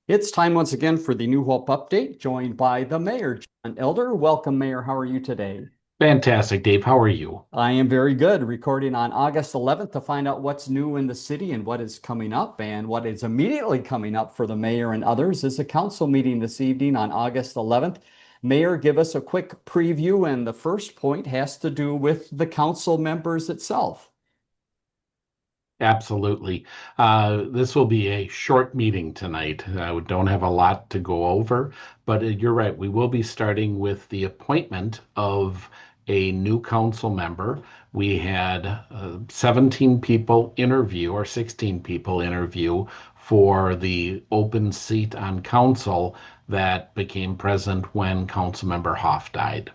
It's time once again for the New Hope Update, joined by the Mayor, John Elder. Welcome, Mayor. How are you today? Fantastic, Dave. How are you? I am very good. Recording on August 11th to find out what's new in the city and what is coming up. And what is immediately coming up for the mayor and others is a council meeting this evening on August 11th. Mayor, give us a quick preview. And the first point has to do with the council members itself. Absolutely. This will be a short meeting tonight. We don't have a lot to go over, but you're right. We will be starting with the appointment of a new council member. We had 17 people interview or 16 people interview for the open seat on council that became present when Councilmember Hoff died.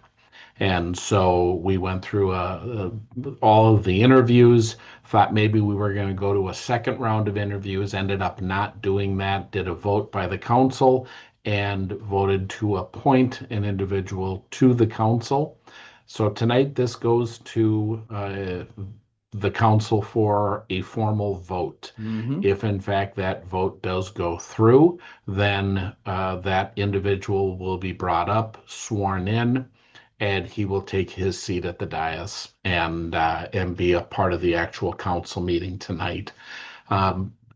And so we went through all of the interviews, thought maybe we were going to go to a second round of interviews, ended up not doing that, did a vote by the council, and voted to appoint an individual to the council. So tonight, this goes to the council for a formal vote. Mhm. If in fact that vote does go through, then that individual will be brought up, sworn in, and he will take his seat at the dais and be a part of the actual council meeting tonight.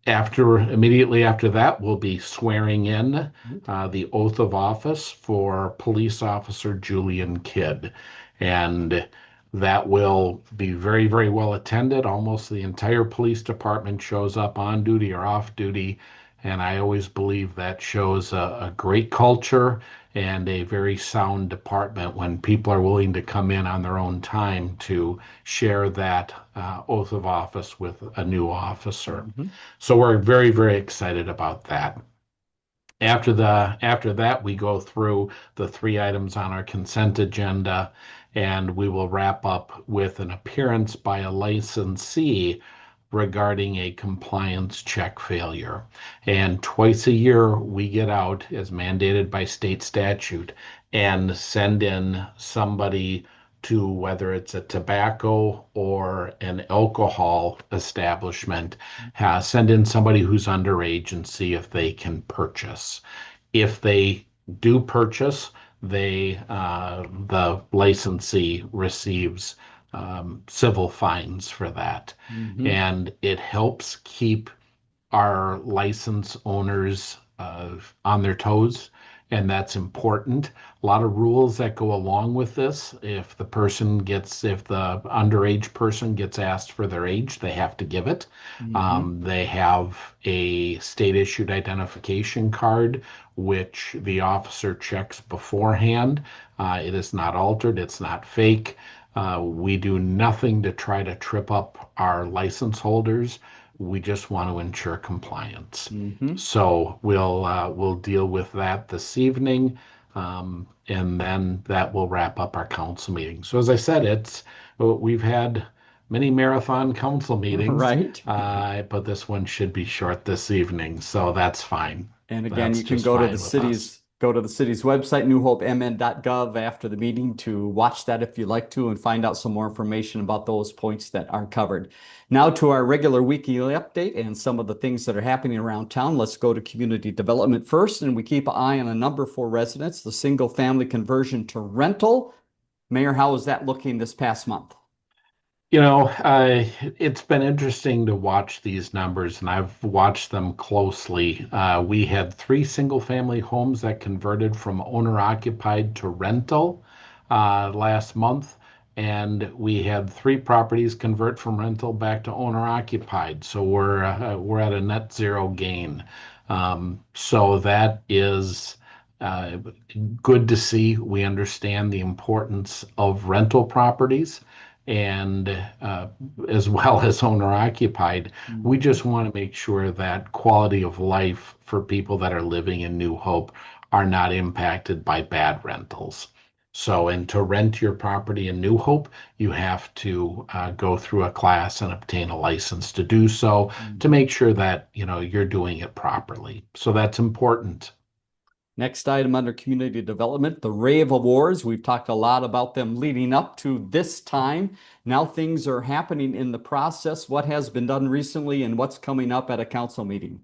After immediately after that, we'll be swearing in the oath of office for Police Officer Julian Kidd, and that will be very, very well attended. Almost the entire police department shows up on duty or off duty, and I always believe that shows a great culture and a very sound department when people are willing to come in on their own time to share that oath of office with a new officer. Mhm. So we're very, very excited about that. After that, we go through the three items on our consent agenda, and we will wrap up with an appearance by a licensee regarding a compliance check failure. And twice a year, we get out, as mandated by state statute, and send in somebody to whether it's a tobacco or an alcohol establishment, send in somebody who's underage and see if they can purchase. If they do purchase, the licensee receives civil fines for that, Mhm. and it helps keep our license owners on their toes, and that's important. A lot of rules that go along with this. If the underage person gets asked for their age, they have to give it. Mhm. They have a state issued identification card, which the officer checks beforehand. It is not altered, it's not fake. We do nothing to try to trip up our license holders. We just want to ensure compliance. Mhm. So we'll deal with that this evening, and then that will wrap up our council meeting. So as I said, we've had many marathon council meetings, Right. but this one should be short this evening, so that's fine. And again, That's you can just fine with us. go to the city's website, newhopemn.gov, after the meeting to watch that if you'd like to and find out some more information about those points that are covered. Now to our regular weekly update and some of the things that are happening around town. Let's go to community development first, and we keep an eye on a number for residents, the single family conversion to rental. Mayor, how is that looking this past month? It's been interesting to watch these numbers, and I've watched them closely. We had three single-family homes that converted from owner-occupied to rental last month, and we had three properties convert from rental back to owner-occupied. So we're at a net zero gain. So that is uh, good to see. We understand the importance of rental properties and as well as owner occupied. We Mhm. just want to make sure that quality of life for people that are living in New Hope are not impacted by bad rentals. So, and to rent your property in New Hope, you have to go through a class and obtain a license to do so to Mhm. make sure that, you're doing it properly. So that's important. Next item under community development, the Rave Awards. We've talked a lot about them leading up to this time. Now things are happening in the process. What has been done recently and what's coming up at a council meeting?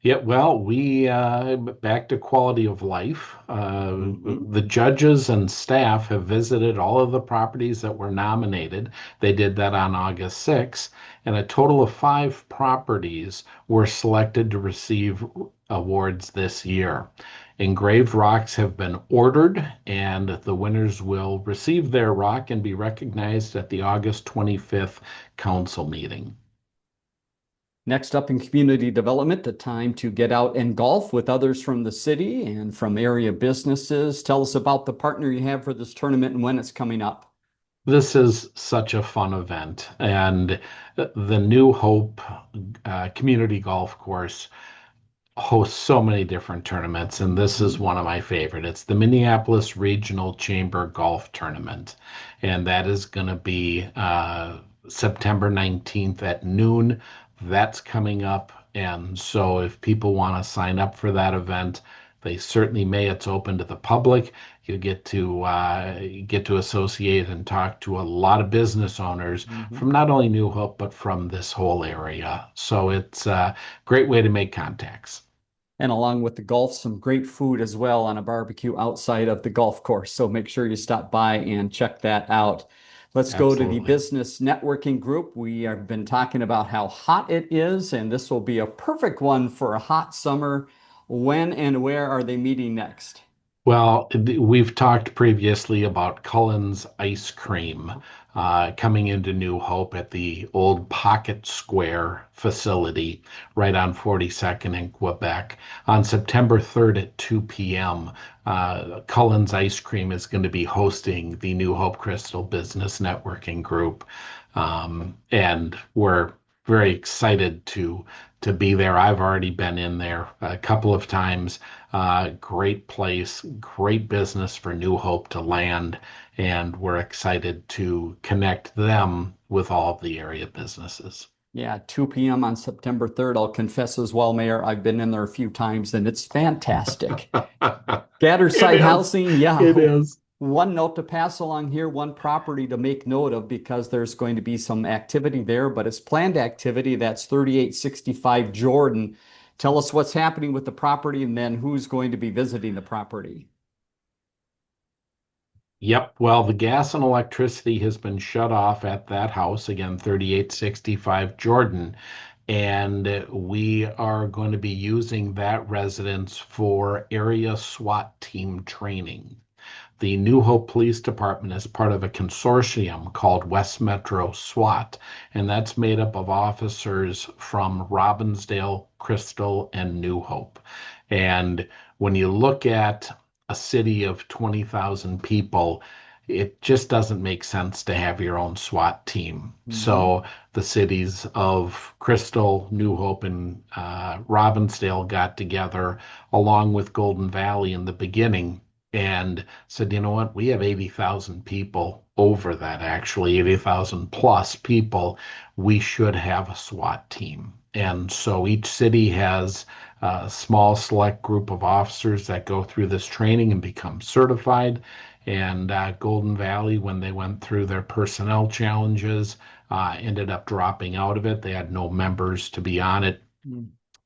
Yeah, well, we back to quality of life. Hmm. The judges and staff have visited all of the properties that were nominated. They did that on August 6th, and a total of five properties were selected to receive awards this year. Engraved rocks have been ordered, and the winners will receive their rock and be recognized at the August 25th council meeting. Next up in community development, the time to get out and golf with others from the city and from area businesses. Tell us about the partner you have for this tournament and when it's coming up. This is such a fun event, and the New Hope Community Golf Course hosts so many different tournaments, and this is Mhm. one of my favorite. It's the Minneapolis Regional Chamber Golf Tournament, and that is going to be September 19th at noon. That's coming up, and so if people want to sign up for that event, they certainly may. It's open to the public. You get to associate and talk to a lot of business owners Mhm. from not only New Hope but from this whole area. So it's a great way to make contacts. And along with the golf, some great food as well on a barbecue outside of the golf course. So make sure you stop by and check that out. Let's go to the Absolutely. business networking group. We have been talking about how hot it is, and this will be a perfect one for a hot summer. When and where are they meeting next? Well, we've talked previously about Cullen's ice cream coming into New Hope at the old Pocket Square facility right on 42nd in Quebec. On September 3rd at 2 p.m., Cullen's Ice Cream is going to be hosting the New Hope Crystal Business Networking Group. And we're very excited to be there. I've already been in there a couple of times. Great place, great business for New Hope to land, and we're excited to connect them with all of the area businesses. Yeah, 2 p.m. on September 3rd. I'll confess as well, Mayor, I've been in there a few times and it's fantastic. Scattered It site is. housing, yeah. It is. One note to pass along here, one property to make note of because there's going to be some activity there, but it's planned activity. That's 3865 Jordan. Tell us what's happening with the property and then who's going to be visiting the property. Yep. Well, the gas and electricity has been shut off at that house, again, 3865 Jordan. And we are going to be using that residence for area SWAT team training. The New Hope Police Department is part of a consortium called West Metro SWAT, and that's made up of officers from Robbinsdale, Crystal, and New Hope. And when you look at a city of 20,000 people, it just doesn't make sense to have your own SWAT team. Mhm. So the cities of Crystal, New Hope, and Robbinsdale got together along with Golden Valley in the beginning and said, you know what, we have 80,000 people over that, actually, 80,000 plus people. We should have a SWAT team. And so each city has a small select group of officers that go through this training and become certified. And Golden Valley, when they went through their personnel challenges, ended up dropping out of it. They had no members to be on it.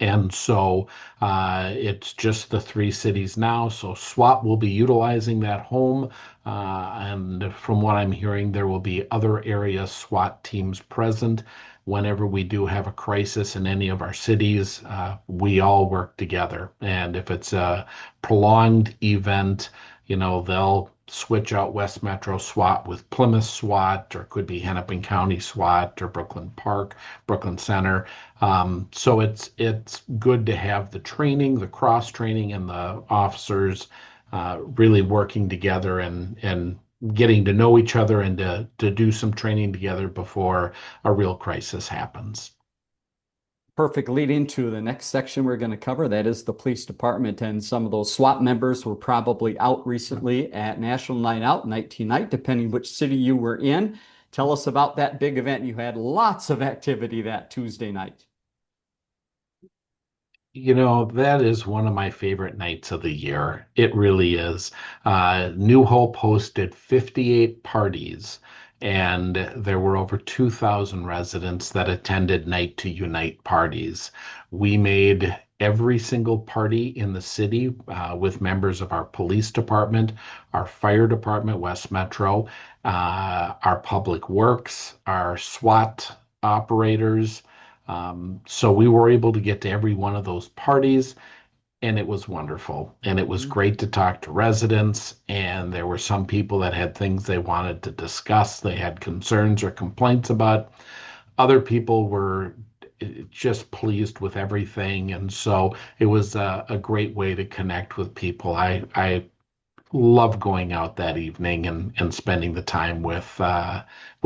And so it's just the three cities now. So SWAT will be utilizing that home. And from what I'm hearing, there will be other area SWAT teams present. Whenever we do have a crisis in any of our cities, we all work together. And if it's a prolonged event, they'll switch out West Metro SWAT with Plymouth SWAT, or it could be Hennepin County SWAT or Brooklyn Park, Brooklyn Center. So it's good to have the training, the cross training, and the officers really working together and getting to know each other and to do some training together before a real crisis happens. Perfect lead into the next section we're going to cover. That is the police department. And some of those SWAT members were probably out recently at National Night Out, Night to Night, depending which city you were in. Tell us about that big event. You had lots of activity that Tuesday night. That is one of my favorite nights of the year. It really is. New Hope hosted 58 parties, and there were over 2,000 residents that attended Night to Unite parties. We made every single party in the city with members of our police department, our fire department, West Metro, our public works, our SWAT operators. So we were able to get to every one of those parties, and it was wonderful. And it was Mhm. great to talk to residents. And there were some people that had things they wanted to discuss, they had concerns or complaints about. Other people were just pleased with everything. And so it was a great way to connect with people. I love going out that evening and spending the time with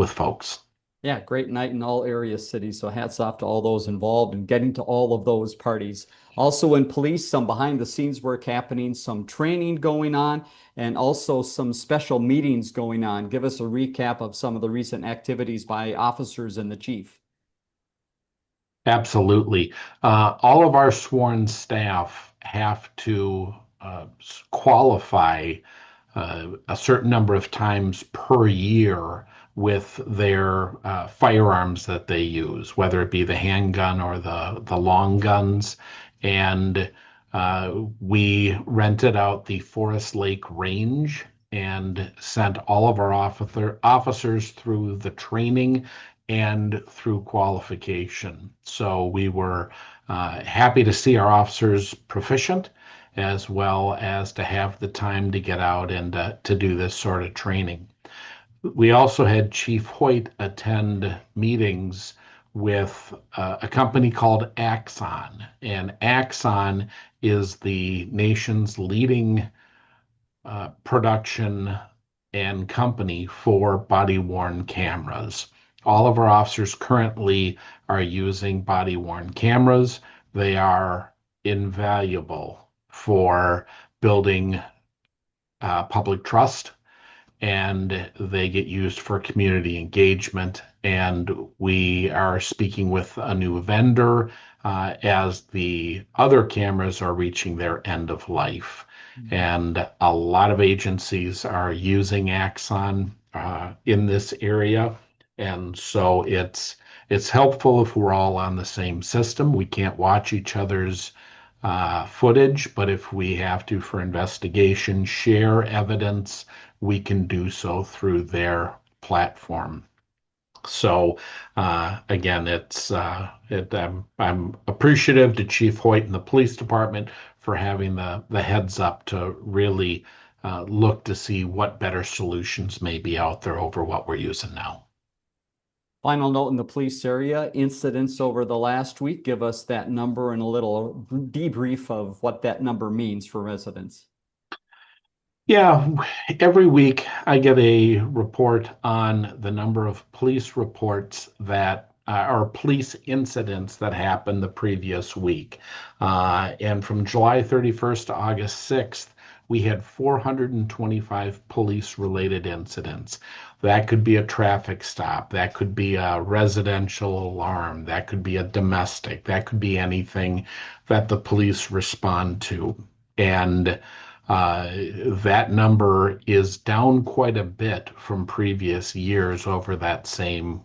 folks. Yeah, great night in all area cities. So hats off to all those involved and getting to all of those parties. Also in police, some behind the scenes work happening, some training going on, and also some special meetings going on. Give us a recap of some of the recent activities by officers and the chief. Absolutely. All of our sworn staff have to qualify a certain number of times per year with their firearms that they use, whether it be the handgun or the long guns. And we rented out the Forest Lake Range and sent all of our officers through the training and through qualification. So we were happy to see our officers proficient, as well as to have the time to get out and to do this sort of training. We also had Chief Hoyt attend meetings with a company called Axon, and Axon is the nation's leading production and company for body worn cameras. All of our officers currently are using body worn cameras. They are invaluable for building public trust, and they get used for community engagement. And we are speaking with a new vendor as the other cameras are reaching their end of life. And a lot of agencies are using Axon in this area. And so it's helpful if we're all on the same system. We can't watch each other's footage, but if we have to for investigation, share evidence, we can do so through their platform. So again, I'm appreciative to Chief Hoyt and the police department for having the heads up to really look to see what better solutions may be out there over what we're using now. Final note in the police area, incidents over the last week. Give us that number and a little debrief of what that number means for residents. Yeah, every week I get a report on the number of police reports that or police incidents that happened the previous week. And from July 31st to August 6th, we had 425 police related incidents. That could be a traffic stop, that could be a residential alarm, that could be a domestic, that could be anything that the police respond to. And that number is down quite a bit from previous years over that same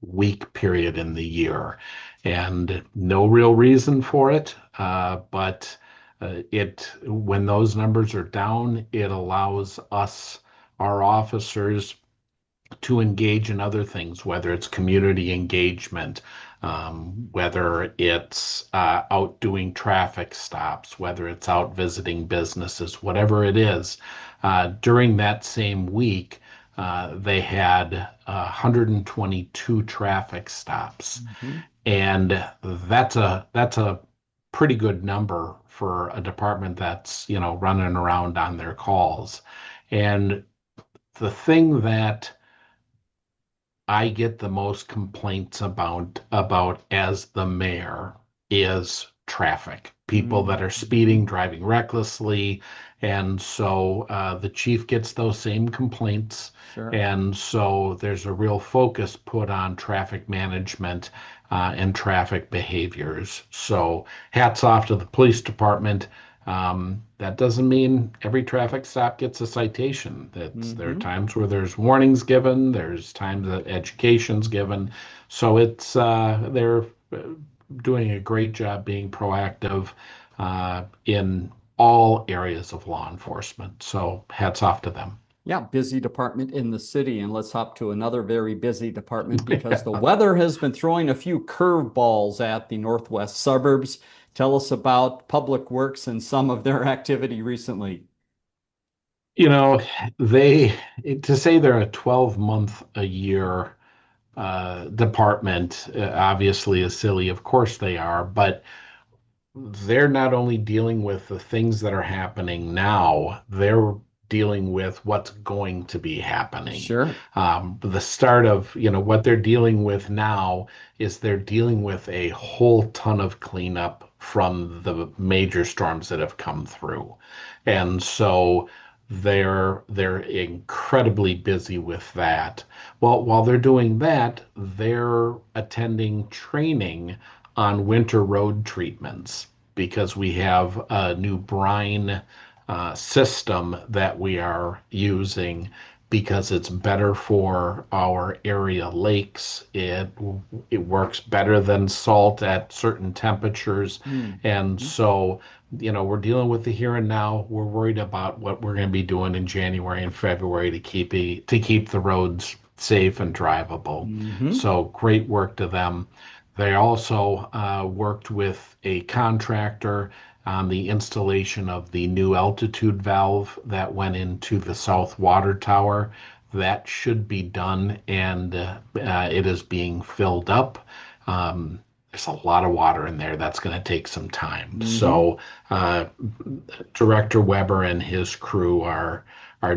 week period in the year. And no real reason for it, but when those numbers are down, it allows us, our officers, to engage in other things, whether it's community engagement, whether it's out doing traffic stops, whether it's out visiting businesses, whatever it is. During that same week, they had 122 traffic stops, Mhm. and that's a pretty good number for a department that's running around on their calls. And the thing that I get the most complaints about as the mayor is traffic. People that are speeding, Mhm. driving recklessly, and so the chief gets those same complaints, Sure. and so there's a real focus put on traffic management and traffic behaviors. So hats off to the police department. That doesn't mean every traffic stop gets a citation. There are Hmm. times where there's warnings given, there's times that education's given. So it's they're doing a great job being proactive in all areas of law enforcement. So hats off to them. Yeah, busy department in the city. And let's hop to another very busy department because the weather has been throwing a few curveballs at the northwest suburbs. Tell us about Public Works and some of their activity recently. You know, they to say they're a 12-month a year department obviously is silly. Of course they are, but they're not only dealing with the things that are happening now, they're dealing with what's going to be happening. Sure. The start of, what they're dealing with now is they're dealing with a whole ton of cleanup from the major storms that have come through. And so they're incredibly busy with that. Well, while they're doing that, they're attending training on winter road treatments because we have a new brine system that we are using because it's better for our area lakes. It works better than salt at certain temperatures, Mm. and Mhm. so we're dealing with the here and now. We're worried about what we're going to be doing in January and February to keep the roads safe and drivable. Mhm. So great work to them. They also worked with a contractor on the installation of the new altitude valve that went into the south water tower. That should be done, and it is being filled up. There's a lot of water in there. That's going to take some time. Mhm. So, uh, Director Weber and his crew are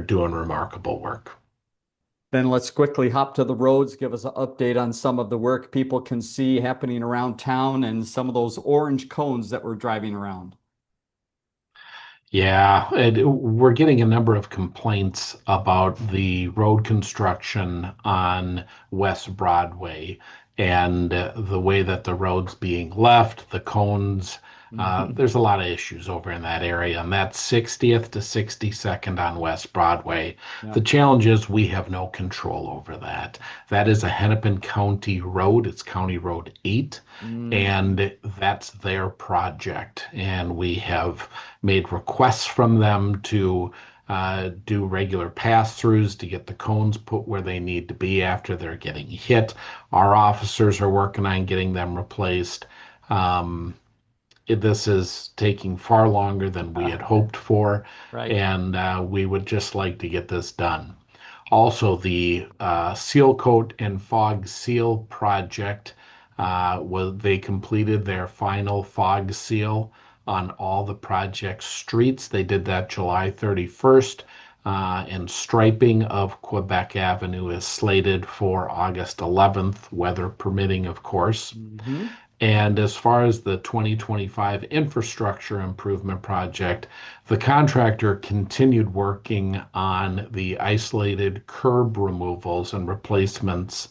doing remarkable work. Then let's quickly hop to the roads. Give us an update on some of the work people can see happening around town and some of those orange cones that we're driving around. Yeah, and we're getting a number of complaints about the road construction on West Broadway and the way that the road's being left, the cones. Mhm. There's a lot of issues over in that area, and that's 60th to 62nd on West Broadway. Yeah. The challenge is we have no control over that. That is a Hennepin County road. It's County Road 8, Mhm. and that's their project. And we have made requests from them to do regular pass-throughs to get the cones put where they need to be after they're getting hit. Our officers are working on getting them replaced. Um, this is taking far longer than we had hoped for, Right. and we would just like to get this done. Also, the seal coat and fog seal project they completed their final fog seal on all the project streets. They did that July 31st, and striping of Quebec Avenue is slated for August 11th, weather permitting, of course. Mhm. And as far as the 2025 infrastructure improvement project, the contractor continued working on the isolated curb removals and replacements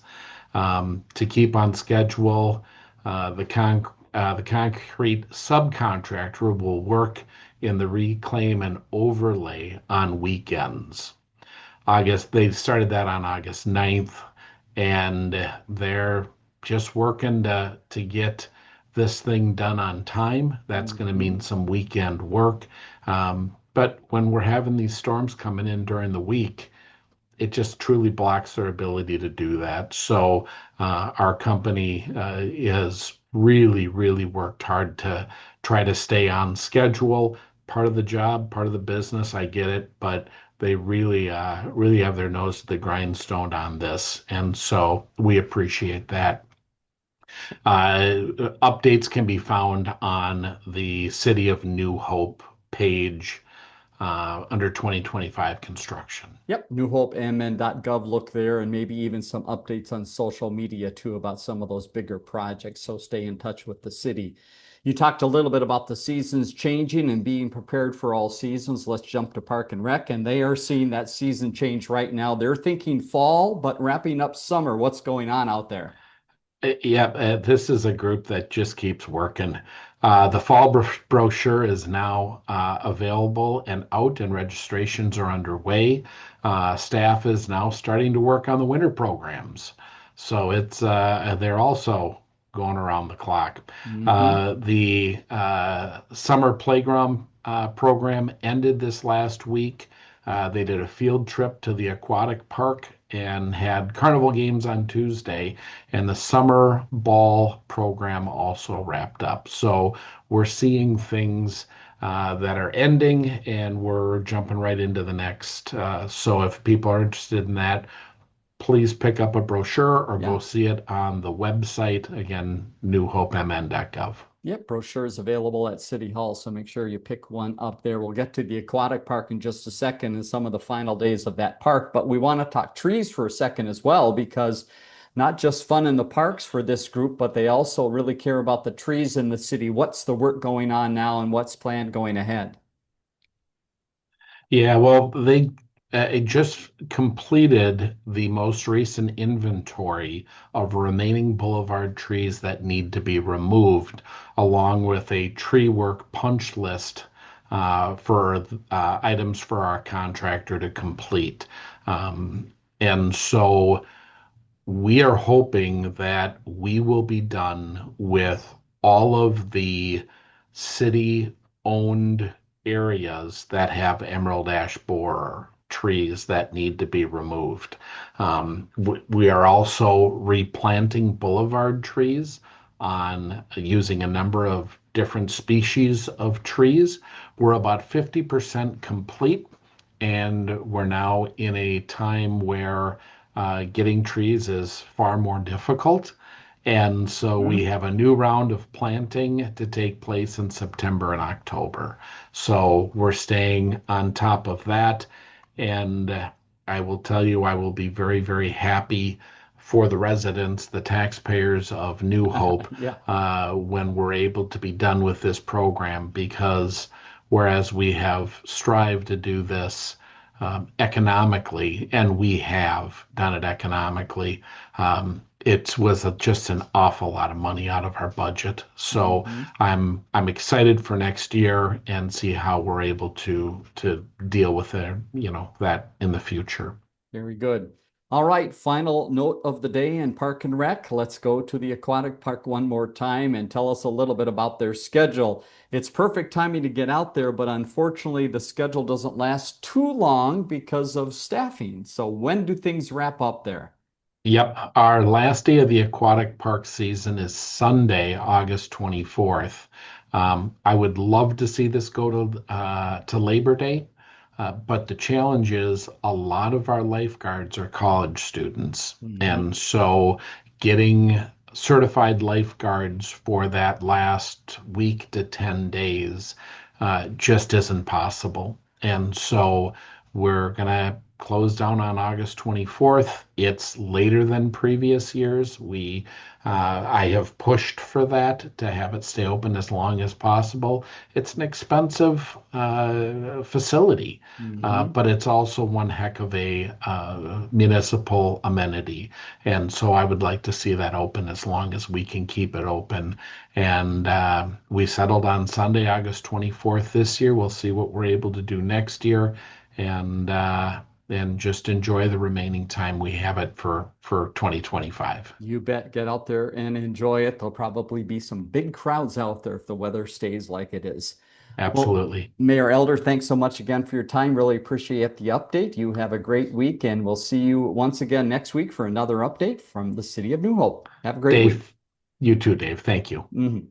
to keep on schedule. The concrete subcontractor will work in the reclaim and overlay on weekends. They started that on August 9th, and they're just working to get this thing done on time. That's going to mean Mhm. some weekend work. But when we're having these storms coming in during the week, it just truly blocks their ability to do that. So our company has really, really worked hard to try to stay on schedule. Part of the job, part of the business, I get it, but they really, really have their nose to the grindstone on this, and so we appreciate that. Updates can be found on the City of New Hope page under 2025 construction. Yep, newhopemn.gov. Look there and maybe even some updates on social media too about some of those bigger projects. So stay in touch with the city. You talked a little bit about the seasons changing and being prepared for all seasons. Let's jump to Park and Rec, and they are seeing that season change right now. They're thinking fall, but wrapping up summer. What's going on out there? Yeah, this is a group that just keeps working. The fall brochure is now available and out, and registrations are underway. Staff is now starting to work on the winter programs. So they're also going around the clock. Hmm. The summer playground program ended this last week. They did a field trip to the aquatic park and had carnival games on Tuesday, and the summer ball program also wrapped up. So we're seeing things that are ending, and we're jumping right into the next. So if people are interested in that, please pick up a brochure or go Yeah. see it on the website. Again, newhopemn.gov. Yep, brochures available at City Hall, so make sure you pick one up there. We'll get to the aquatic park in just a second and some of the final days of that park, but we want to talk trees for a second as well, because not just fun in the parks for this group, but they also really care about the trees in the city. What's the work going on now and what's planned going ahead? Yeah, well, they it just completed the most recent inventory of remaining boulevard trees that need to be removed, along with a tree work punch list for items for our contractor to complete. And so we are hoping that we will be done with all of the city-owned areas that have emerald ash borer trees that need to be removed. We are also replanting boulevard trees on using a number of different species of trees. We're about 50% complete, and we're now in a time where getting trees is far more difficult. And so we Hmm. have a new round of planting to take place in September and October. So we're staying on top of that. And I will tell you, I will be very, very happy for the residents, the taxpayers of New Hope, Yeah. when we're able to be done with this program, because whereas we have strived to do this economically, and we have done it economically. It was just an awful lot of money out of our budget. So Hmm. I'm excited for next year and see how we're able to deal with it, that in the future. Very good. All right, final note of the day in Park and Rec. Let's go to the aquatic park one more time and tell us a little bit about their schedule. It's perfect timing to get out there, but unfortunately, the schedule doesn't last too long because of staffing. So, when do things wrap up there? Yep, our last day of the aquatic park season is Sunday, August 24th. I would love to see this go to Labor Day, but the challenge is a lot of our lifeguards are college students, Hmm. and so getting certified lifeguards for that last week to 10 days just isn't possible. And so we're gonna close down on August 24th. It's later than previous years. I have pushed for that to have it stay open as long as possible. It's an expensive facility, Hmm. but it's also one heck of a municipal amenity. And so I would like to see that open as long as we can keep it open. And we settled on Sunday, August 24th this year. We'll see what we're able to do next year. And just enjoy the remaining time we have it for 2025. You bet. Get out there and enjoy it. There'll probably be some big crowds out there if the weather stays like it is. Well, Absolutely. Mayor Elder, thanks so much again for your time. Really appreciate the update. You have a great week, and we'll see you once again next week for another update from the City of New Hope. Have a great week. Dave, you too, Dave. Thank you. Mhm.